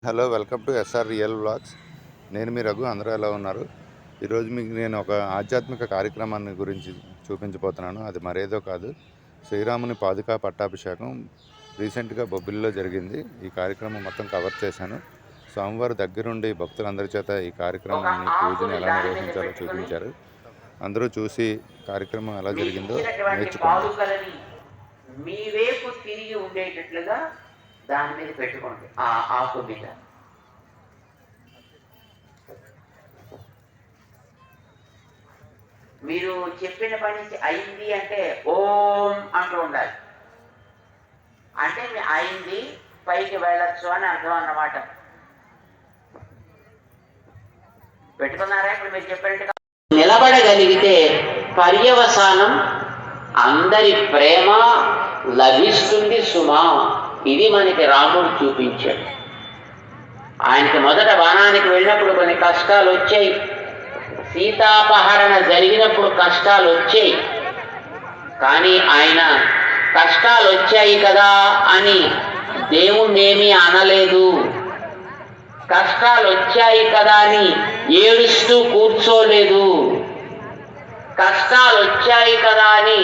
Hello, welcome to SR real vlogs. నేను మీ రఘు. అందరూ ఎలా ఉన్నారు? ఈరోజు మీకు నేను ఒక ఆధ్యాత్మిక కార్యక్రమాన్ని గురించి చూపించబోతున్నాను. అది మరేదో కాదు, శ్రీరాముని పాదుకా పట్టాభిషేకం రీసెంట్గా బొబ్బిలిలో జరిగింది. ఈ కార్యక్రమం మొత్తం కవర్ చేశాను. స్వామివారి దగ్గరుండి భక్తులందరి చేత ఈ కార్యక్రమాన్ని, పూజని ఎలా నిర్వహించాలో చూపించారు. అందరూ చూసి కార్యక్రమం ఎలా జరిగిందో నేర్చుకోండి. మీ వైపు తిరిగి ఉండేటట్లుగా దాని మీద పెట్టుకోండి. ఆ ఆకు మీద మీరు చెప్పిన పని అయింది అంటే ఓం అంటూ ఉండాలి. అంటే అయింది, పైకి వెళ్ళొచ్చు అని అర్థం అన్నమాట. పెట్టుకున్నారా? ఇప్పుడు మీరు చెప్పినట్టుగా నిలబడగలిగితే పర్యవసానం అందరి ప్రేమ లభిస్తుంది సుమా. ఇది మనకి రాముడు చూపించాడు. ఆయనకి మొదట వనానికి వెళ్ళినప్పుడు కొన్ని కష్టాలు వచ్చాయి. సీతాపహరణ జరిగినప్పుడు కష్టాలు వచ్చాయి. కానీ ఆయన కష్టాలు వచ్చాయి కదా అని దేవుణ్ణేమీ అనలేదు. కష్టాలు వచ్చాయి కదా అని ఏడుస్తూ కూర్చోలేదు. కష్టాలు వచ్చాయి కదా అని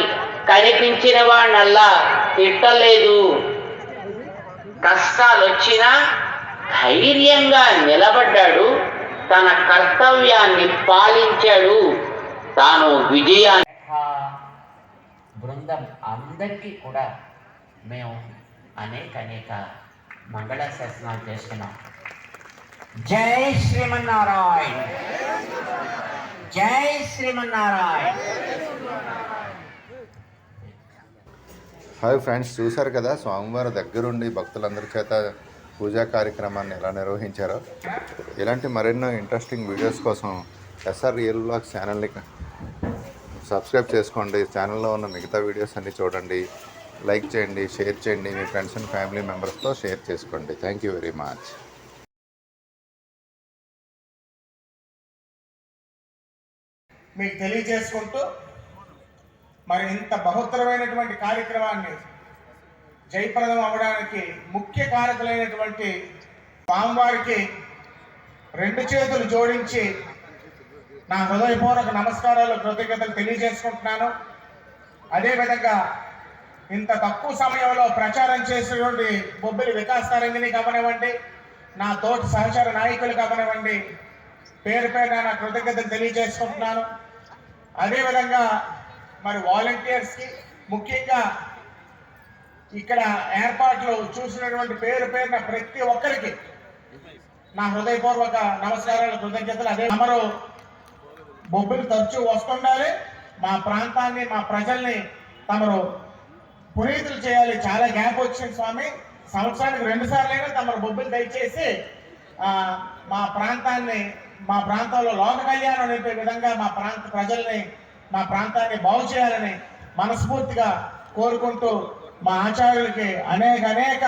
కనిపించిన వాడినల్లా తిట్టలేదు. కష్టాలు వచ్చినా ధైర్యంగా నిలబడ్డాడు. తన కర్తవ్యాన్ని పాలించాడు. తాను విజయాన్ని బృందం అందరికీ కూడా మేము అనేక మంగళాశాసనాలు చేస్తున్నాం. జై శ్రీమన్నారాయణ, జై శ్రీమన్నారాయణ. హాయ్ ఫ్రెండ్స్, చూశారు కదా స్వామివారి దగ్గరుండి భక్తులందరి చేత పూజా కార్యక్రమాన్ని ఎలా నిర్వహించారో. ఇలాంటి మరెన్నో ఇంట్రెస్టింగ్ వీడియోస్ కోసం ఎస్ఆర్ రియల్ వ్లాగ్స్ ఛానల్ని సబ్స్క్రైబ్ చేసుకోండి. ఛానల్లో ఉన్న మిగతా వీడియోస్ అన్నీ చూడండి, లైక్ చేయండి, షేర్ చేయండి, మీ ఫ్రెండ్స్ అండ్ ఫ్యామిలీ మెంబర్స్తో షేర్ చేసుకోండి. Thank you very much. మీకు తెలియజేసుకుంటూ మరి ఇంత బహుత్తరమైనటువంటి కార్యక్రమాన్ని జయప్రదం అవ్వడానికి ముఖ్య కారకులైనటువంటి స్వామివారికి రెండు చేతులు జోడించి నా హృదయపూర్వక నమస్కారాలు, కృతజ్ఞతలు తెలియజేసుకుంటున్నాను. అదేవిధంగా ఇంత తక్కువ సమయంలో ప్రచారం చేసినటువంటి బొబ్బిలి వికాస్ తరంగిణి కావనివ్వండి, నా తోటి సహచార నాయకులు కావనివ్వండి, పేరు పేరున నా కృతజ్ఞతలు తెలియజేసుకుంటున్నాను. అదేవిధంగా మరి వాలంటీర్స్కి, ముఖ్యంగా ఇక్కడ ఏర్పాట్లు చూసినటువంటి పేరు పేరున ప్రతి ఒక్కరికి నా హృదయపూర్వక నమస్కారాలు, కృతజ్ఞతలు. అదే తమరు బొబ్బిలు తరచూ వస్తుండాలి. మా ప్రాంతాన్ని, మా ప్రజల్ని తమరు పునీతులు చేయాలి. చాలా గ్యాప్ వచ్చింది స్వామి. సంవత్సరానికి 2 సార్లైనా తమరు బొబ్బిలు దయచేసి మా ప్రాంతాన్ని, మా ప్రాంతంలో లోక కళ్యాణం నింపే విధంగా మా ప్రాంత ప్రజల్ని, మా ప్రాంతాన్ని బాగు చేయాలని మనస్ఫూర్తిగా కోరుకుంటూ మా ఆచార్యులకి అనేక